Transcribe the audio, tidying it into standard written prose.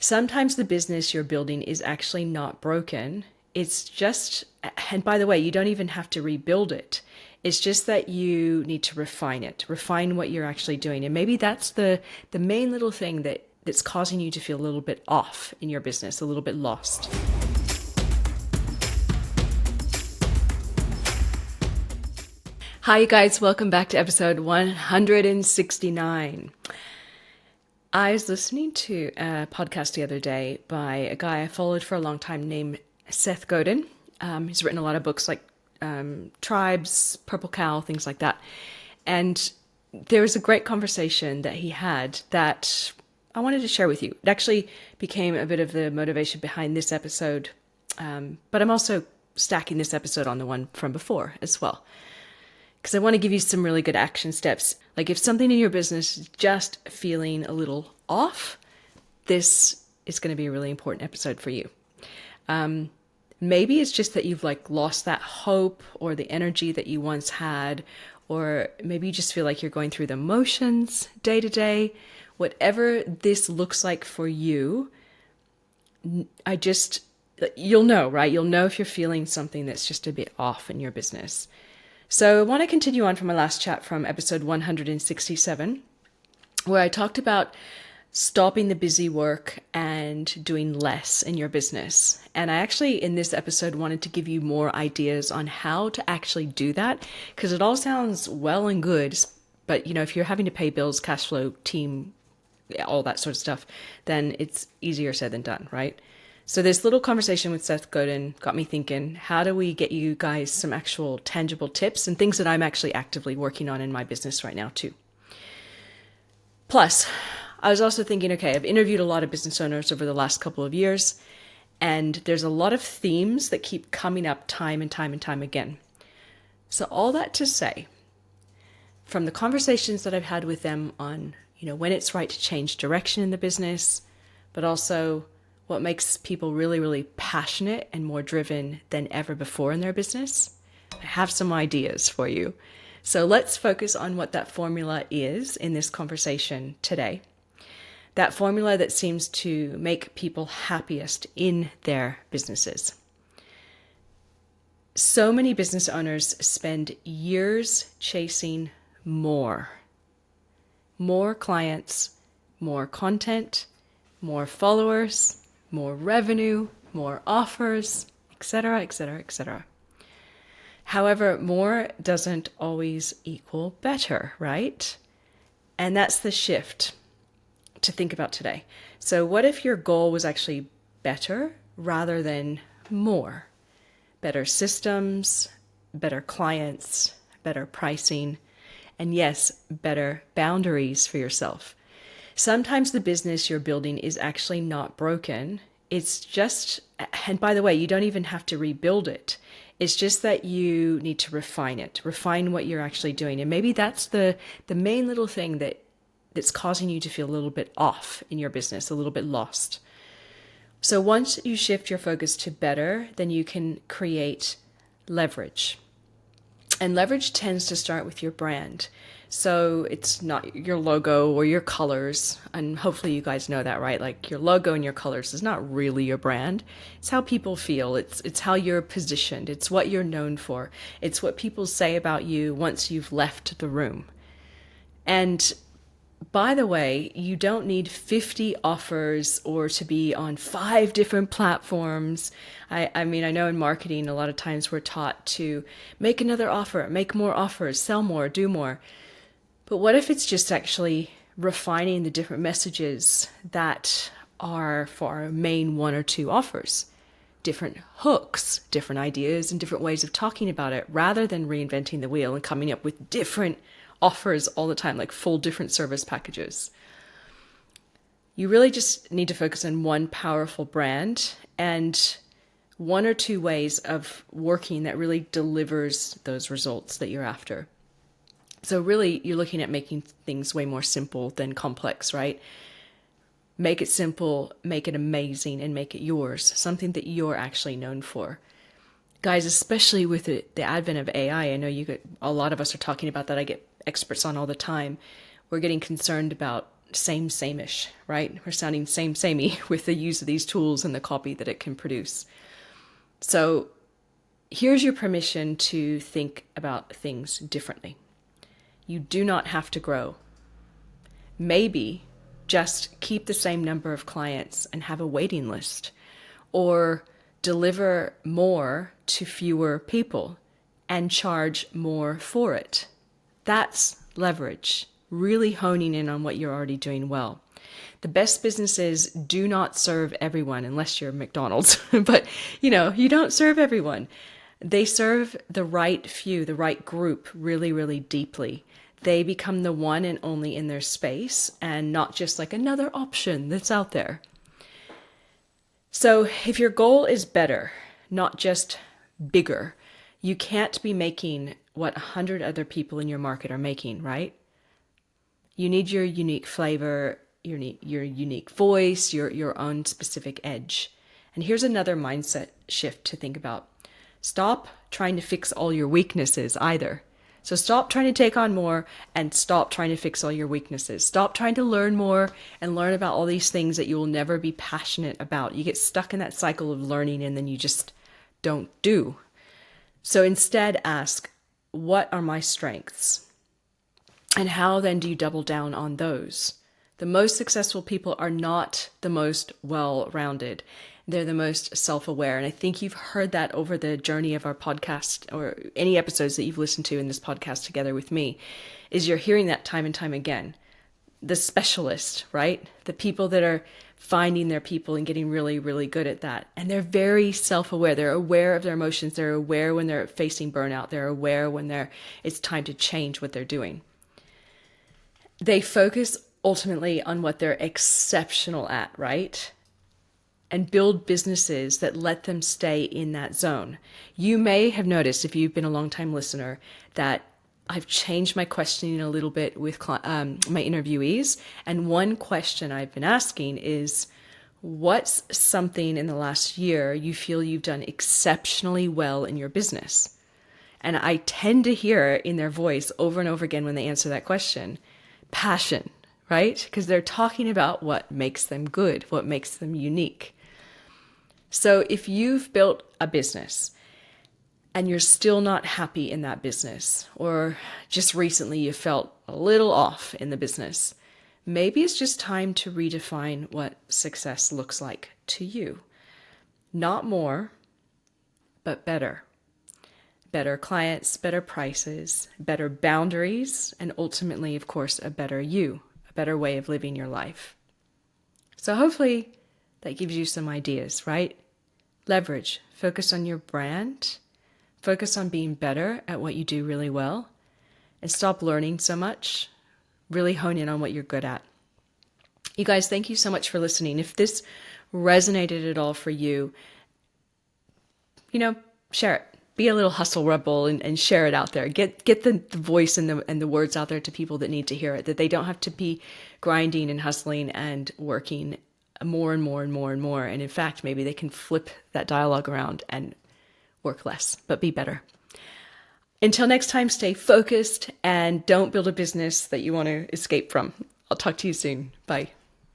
Sometimes the business you're building is actually not broken. It's just, and by the way, you don't even have to rebuild it. It's just that you need to refine it, refine what you're actually doing. And maybe that's the main little thing that's causing you to feel a little bit off in your business, a little bit lost. Hi, you guys. Welcome back to episode 169. I was listening to a podcast the other day by a guy I followed for a long time named Seth Godin. He's written a lot of books like Tribes, Purple Cow, things like that. And there was a great conversation that he had that I wanted to share with you. It actually became a bit of the motivation behind this episode, but I'm also stacking this episode on the one from before as well, because I want to give you some really good action steps. Like if something in your business is just feeling a little off, this is going to be a really important episode for you. Maybe it's just that you've lost that hope or the energy that you once had, or maybe you just feel like you're going through the motions day to day. Whatever this looks like for you, you'll know, right? You'll know if you're feeling something that's just a bit off in your business. So I want to continue on from my last chat from episode 167, where I talked about stopping the busy work and doing less in your business. And I actually, in this episode, wanted to give you more ideas on how to actually do that, because it all sounds well and good, but if you're having to pay bills, cash flow, team, all that sort of stuff, then it's easier said than done, right? So this little conversation with Seth Godin got me thinking, how do we get you guys some actual tangible tips and things that I'm actually actively working on in my business right now too? Plus, I was also thinking, okay, I've interviewed a lot of business owners over the last couple of years, and there's a lot of themes that keep coming up time and time and time again. So all that to say, from the conversations that I've had with them on, when it's right to change direction in the business, but also what makes people really, really passionate and more driven than ever before in their business, I have some ideas for you. So let's focus on what that formula is in this conversation today. That formula that seems to make people happiest in their businesses. So many business owners spend years chasing more clients, more content, more followers, more revenue, more offers, etc., etc., etc. However, more doesn't always equal better, right? And that's the shift to think about today. So what if your goal was actually better rather than more? Better systems, better clients, better pricing, and yes, better boundaries for yourself. Sometimes the business you're building is actually not broken. It's just, and by the way, you don't even have to rebuild it. It's just that you need to refine it, refine what you're actually doing. And maybe that's the main little thing that's causing you to feel a little bit off in your business, a little bit lost. So once you shift your focus to better, then you can create leverage. And leverage tends to start with your brand. So it's not your logo or your colors. And hopefully you guys know that, right? Like your logo and your colors is not really your brand. It's how people feel. It's how you're positioned. It's what you're known for. It's what people say about you once you've left the room. And by the way, you don't need 50 offers or to be on 5 different platforms. I mean, I know in marketing, a lot of times we're taught to make another offer, make more offers, sell more, do more. But what if it's just actually refining the different messages that are for our main 1 or 2 offers? Different hooks, different ideas, and different ways of talking about it, rather than reinventing the wheel and coming up with different offers all the time, like full different service packages. You really just need to focus on one powerful brand and 1 or 2 ways of working that really delivers those results that you're after. So really, you're looking at making things way more simple than complex, right? Make it simple, make it amazing, and make it yours, something that you're actually known for. Guys, especially with the advent of AI, I know a lot of us are talking about that. I get experts on all the time. We're getting concerned about same-ish, right? We're sounding same-samey with the use of these tools and the copy that it can produce. So here's your permission to think about things differently. You do not have to grow. Maybe just keep the same number of clients and have a waiting list, or deliver more to fewer people and charge more for it. That's leverage, really honing in on what you're already doing well. The best businesses do not serve everyone unless you're McDonald's, but you don't serve everyone. They serve the right few, the right group really, really deeply. They become the one and only in their space and not just like another option that's out there. So if your goal is better, not just bigger, you can't be making what 100 other people in your market are making, right? You need your unique flavor, your unique voice, your own specific edge. And here's another mindset shift to think about. Stop trying to fix all your weaknesses either. So stop trying to take on more and stop trying to fix all your weaknesses. Stop trying to learn more and learn about all these things that you will never be passionate about. You get stuck in that cycle of learning and then you just don't do. So instead ask, what are my strengths? And how then do you double down on those? The most successful people are not the most well-rounded. They're the most self-aware. And I think you've heard that over the journey of our podcast, or any episodes that you've listened to in this podcast together with me, is you're hearing that time and time again. The specialist, right? The people that are finding their people and getting really, really good at that. And they're very self-aware. They're aware of their emotions. They're aware when they're facing burnout. They're aware when it's time to change what they're doing. They focus ultimately on what they're exceptional at, right? And build businesses that let them stay in that zone. You may have noticed, if you've been a long-time listener, that I've changed my questioning a little bit with my interviewees. And one question I've been asking is, what's something in the last year you feel you've done exceptionally well in your business? And I tend to hear in their voice over and over again when they answer that question, passion, right? Because they're talking about what makes them good, what makes them unique. So if you've built a business and you're still not happy in that business, or just recently you felt a little off in the business, maybe it's just time to redefine what success looks like to you. Not more, but better. Better clients, better prices, better boundaries, and ultimately, of course, a better you, a better way of living your life. So hopefully that gives you some ideas, right? Leverage, focus on your brand, focus on being better at what you do really well, and stop learning so much. Really hone in on what you're good at. You guys, thank you so much for listening. If this resonated at all for you, share it. Be a little hustle rebel and share it out there. Get the voice and the words out there to people that need to hear it, that they don't have to be grinding and hustling and working more and more and more and more. And in fact, maybe they can flip that dialogue around and work less, but be better. Until next time, stay focused and don't build a business that you want to escape from. I'll talk to you soon. Bye.